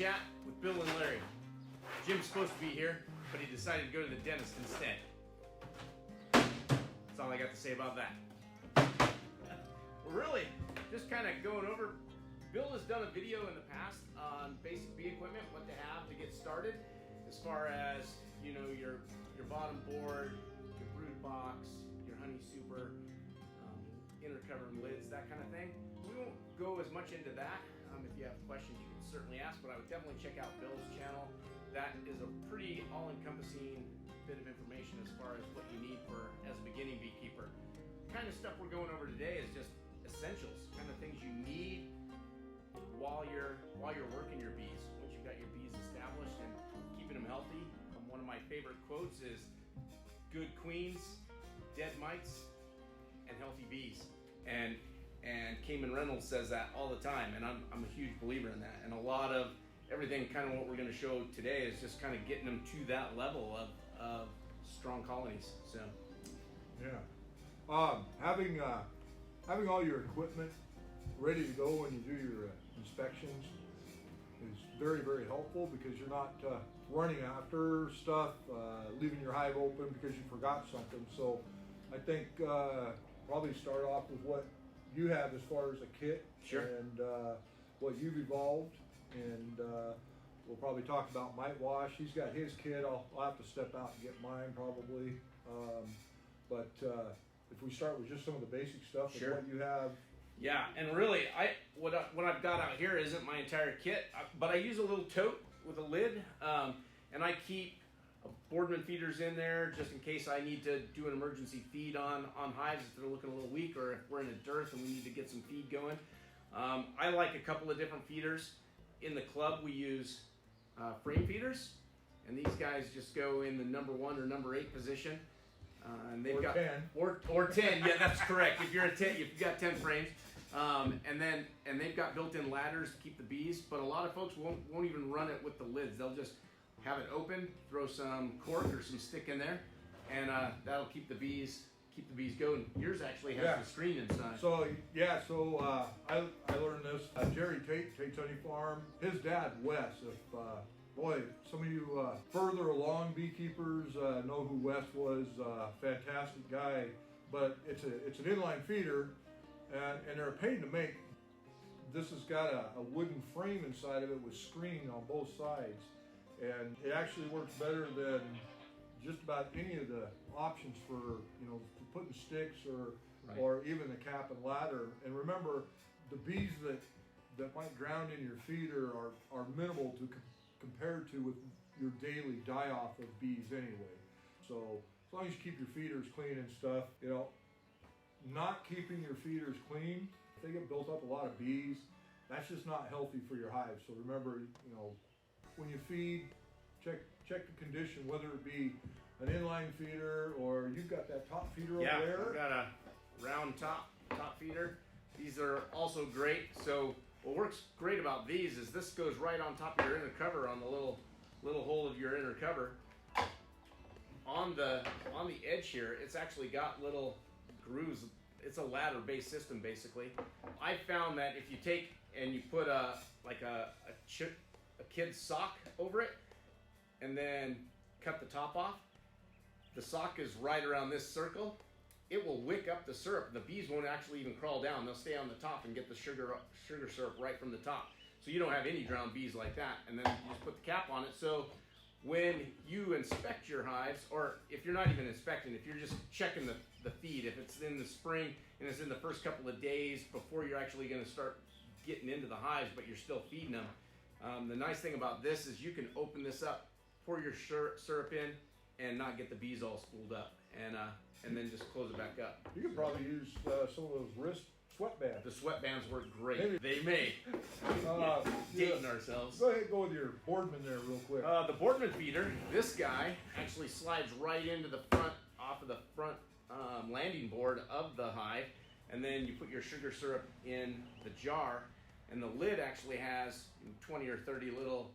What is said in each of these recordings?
chat with Bill and Larry. Jim's supposed to be here, but he decided to go to the dentist instead. That's all I got to say about that. We're really just kind of going over. Bill has done a video in the past on basic bee equipment, what to have to get started, as far as, you know, your bottom board, your brood box, your honey super, inner cover and lids, that kind of thing. We won't go as much into that. If you have questions, you can certainly ask, but I would definitely check out Bill's channel. That is a pretty all-encompassing bit of information as far as what you need for as a beginning beekeeper. The kind of stuff we're going over today is just essentials, kind of things you need while you're working your bees. Once you've got your bees established and keeping them healthy. One of my favorite quotes is, "Good queens, dead mites, and healthy bees." And Cayman Reynolds says that all the time, and I'm a huge believer in that. And a lot of everything, kind of what we're going to show today, is just kind of getting them to that level of strong colonies. So, yeah, having all your equipment ready to go when you do your inspections is very, very helpful, because you're not running after stuff, leaving your hive open because you forgot something. So I think probably start off with what you have as far as a kit. Sure. And what you've evolved, and we'll probably talk about mite wash. He's got his kit. I'll have to step out and get mine probably. But if we start with just some of the basic stuff, sure, of what you have. Yeah, and really, what I've got out here isn't my entire kit, but I use a little tote with a lid, and I keep Boardman feeders in there just in case I need to do an emergency feed on hives if they're looking a little weak, or if we're in a dearth and we need to get some feed going. I like a couple of different feeders. In the club, we use frame feeders, and these guys just go in the number 1 or number 8 position. And they've got 10. Or 10. Yeah, that's correct. If you've got 10 frames, and they've got built-in ladders to keep the bees. But a lot of folks won't even run it with the lids. They'll just have it open, throw some cork or some stick in there, and that'll keep the bees going. Yours actually has the screen inside. So yeah, I learned this. Jerry Tate's Honey Farm. His dad Wes. If boy, some of you further along beekeepers know who Wes was. Fantastic guy. But it's an inline feeder, and they're a pain to make. This has got a wooden frame inside of it with screen on both sides, and it actually works better than just about any of the options for, you know, for putting sticks or even the cap and ladder. And remember, the bees that might drown in your feeder are minimal compared to with your daily die-off of bees anyway. So as long as you keep your feeders clean and stuff, you know, not keeping your feeders clean, if they get built up a lot of bees, that's just not healthy for your hive. So remember, you know, when you feed, check the condition, whether it be an inline feeder or you've got that top feeder over there. Yeah, I've got a round top feeder. These are also great. So what works great about these is this goes right on top of your inner cover, on the little hole of your inner cover. On the edge here, it's actually got little grooves. It's a ladder-based system, basically. I found that if you take and you put a kid's sock over it, and then cut the top off, the sock is right around this circle. It will wick up the syrup. The bees won't actually even crawl down. They'll stay on the top and get the sugar syrup right from the top. So you don't have any drowned bees like that. And then you just put the cap on it. So when you inspect your hives, or if you're not even inspecting, if you're just checking the feed, if it's in the spring and it's in the first couple of days before you're actually going to start getting into the hives, but you're still feeding them, the nice thing about this is you can open this up, pour your syrup in, and not get the bees all spooled up, and then just close it back up. You could probably use some of those wrist sweatbands. The sweatbands work great. They may. Dating ourselves. Go ahead and go with your Boardman there real quick. The Boardman feeder, this guy actually slides right into the front, off of the front landing board of the hive, and then you put your sugar syrup in the jar, and the lid actually has 20 or 30 little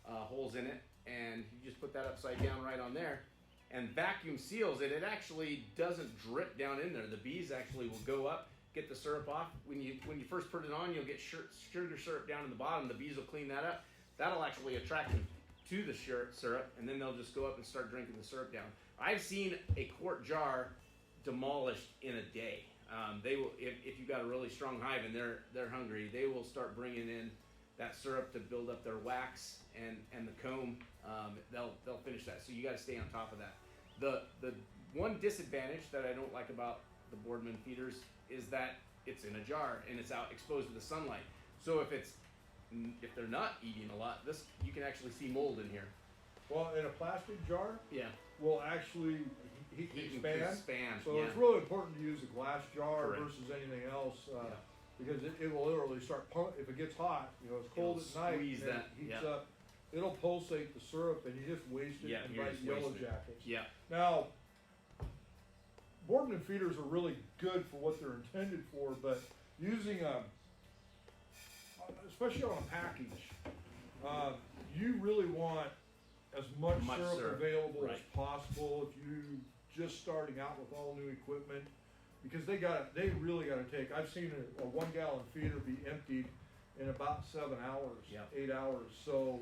holes in it, and you just put that upside down right on there and vacuum seals it. It actually doesn't drip down in there. The bees actually will go up, get the syrup off. When you first put it on, you'll get sugar syrup down in the bottom. The bees will clean that up, that'll actually attract them to the syrup, and then they'll just go up and start drinking the syrup down. I've seen a quart jar demolished in a day. They will, if you've got a really strong hive and they're hungry, they will start bringing in that syrup to build up their wax and the comb. They'll finish that. So you got to stay on top of that. The one disadvantage that I don't like about the Boardman feeders is that it's in a jar and it's out exposed to the sunlight. So if they're not eating a lot, you can actually see mold in here. Well, in a plastic jar, Yeah. will actually heat Heat and and expand. expand, So yeah. it's really important to use a glass jar Correct. versus anything else, Yeah. because it will literally start if it gets hot, it's cold It'll at night, squeeze and that, it heats yeah. up. It'll pulsate the syrup, and you just waste it Yeah, and you're bite just yellow wasting it. jackets. Yeah. Now, Boardman feeders are really good for what they're intended for, but using especially on a package, you really want as much syrup available as right. possible if you just starting out with all new equipment, because they really gotta take. I've seen a 1 gallon feeder be emptied in about 7 hours, Yep. 8 hours. So,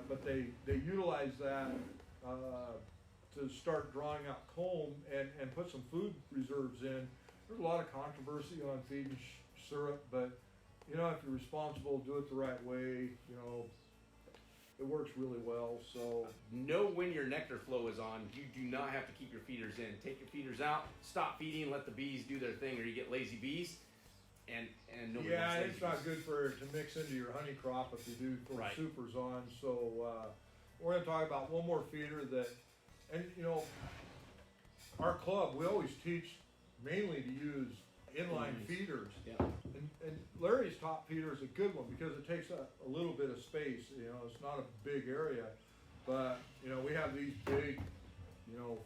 but they utilize that to start drawing out comb and put some food reserves in. There's a lot of controversy on feeding syrup, but if you're responsible, do it the right way, it works really well. So Know when your nectar flow is on. You do not have to keep your feeders in. Take your feeders out, stop feeding, let the bees do their thing, or you get lazy bees, and nobody wants lazy it's not bees. good to mix into your honey crop if you do throw Right. supers on. So we're going to talk about one more feeder that, and our club, we always teach mainly to use inline feeders. Yeah. And Larry's top feeder is a good one because it takes a little bit of space. It's not a big area, but we have these big,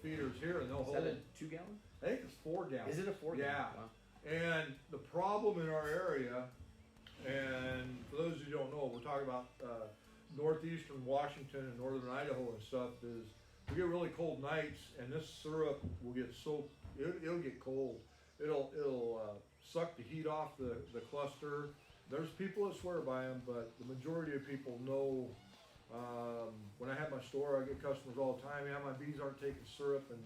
feeders here, and they'll Is hold. that a 2 gallon? I think it's 4 gallons. Is it a 4 gallon? Yeah. Wow. And the problem in our area, and for those who don't know, we're talking about northeastern Washington and northern Idaho and stuff, is we get really cold nights, and this syrup will get it'll get cold. It'll suck the heat off the cluster. There's people that swear by them, but the majority of people know. When I have my store, I get customers all the time. Yeah, my bees aren't taking syrup, and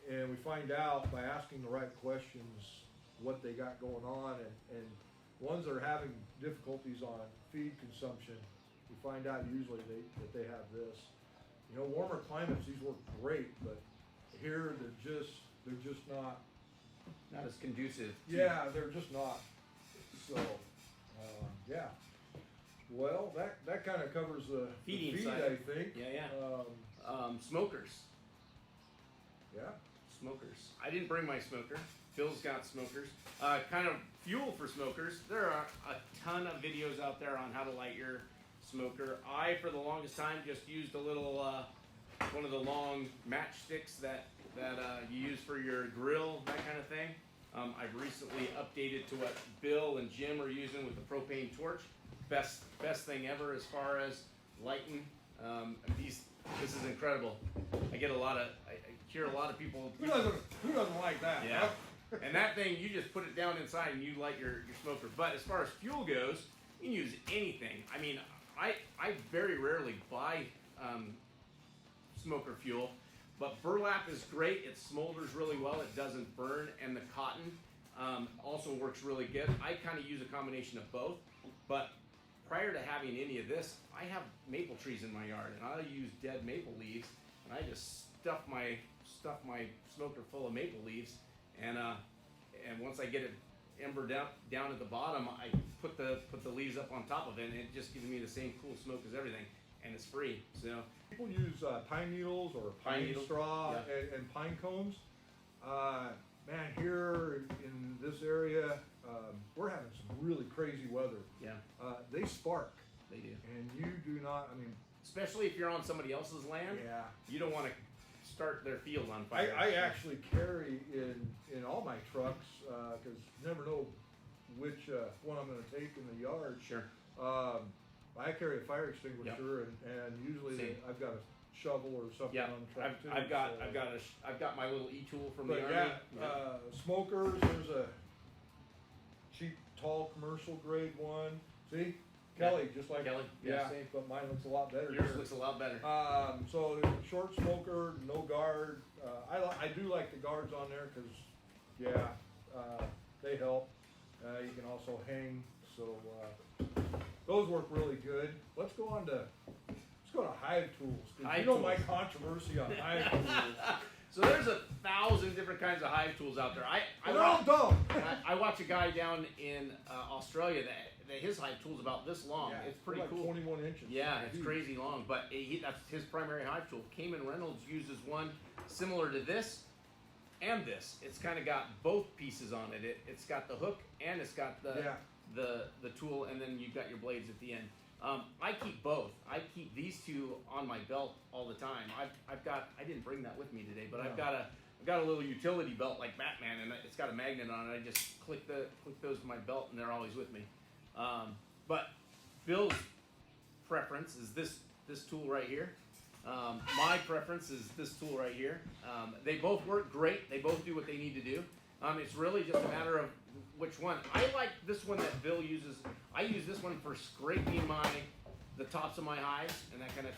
and we find out by asking the right questions what they got going on, and ones that are having difficulties on feed consumption, we find out usually that they have this. Warmer climates, these work great, but here they're just not. Not as conducive. Yeah, they're just not. So, yeah. Well, that kind of covers the Feeding feed, side. I think. Yeah. Smokers. Yeah. Smokers. I didn't bring my smoker. Phil's got smokers. Kind of fuel for smokers. There are a ton of videos out there on how to light your smoker. I, for the longest time, just used a little, one of the long matchsticks that you use for your grill, that kind of thing. I've recently updated to what Bill and Jim are using with the propane torch. Best thing ever as far as lighting. This is incredible. I hear a lot of people. Who doesn't like that? Yeah. And that thing, you just put it down inside and you light your smoker. But as far as fuel goes, you can use anything. I mean, I very rarely buy smoker fuel, but burlap is great. It smolders really well. It doesn't burn, and the cotton also works really good. I kind of use a combination of both, but prior to having any of this, I have maple trees in my yard, and I'll use dead maple leaves, and I just stuff my smoker full of maple leaves, and once I get it ember down at the bottom, I put the leaves up on top of it, and it just gives me the same cool smoke as everything, and it's free. So people use pine needles or pine straw and pine cones. Man, here in this area, we're having some really crazy weather. yeah, They spark, they do. and you do not. I mean, Especially if you're on somebody else's land, yeah. you don't want to start their field on fire. I actually carry in all my trucks because you never know which one I'm going to take in the yard. Sure. I carry a fire extinguisher, and usually I've got a shovel or something Yeah, on the truck too. I've got my little e-tool from the But army. smokers. There's a cheap, tall, commercial grade one. See, Kelly, just like Kelly, yeah, same. but mine looks a lot better. Yours here. looks a lot better. So short smoker, no guard. I do like the guards on there because, they help. You can also hang, so those work really good. Let's go to Hive Tools. 'Cause Hive you know Tools. my controversy on Hive Tools. So there's 1,000 different kinds of Hive Tools out there. They're all dumb. I watch a guy down in Australia that his Hive Tool's about this long. Yeah, It's pretty like cool. 21 inches. Yeah, it's Huge. crazy long, but that's his primary Hive tool. Cayman Reynolds uses one similar to this and this. It's kind of got both pieces on it. It's got the hook and it's got the tool, and then you've got your blades at the end. I keep both. I keep these two on my belt all the time. I didn't bring that with me today, but I've got a little utility belt like Batman, and it's got a magnet on it. I just click those to my belt, and they're always with me. But Bill's preference is this tool right here. My preference is this tool right here. They both work great. They both do what they need to do. It's really just a matter of which one. I like this one that Bill uses. I use this one for scraping the tops of my hives and that kind of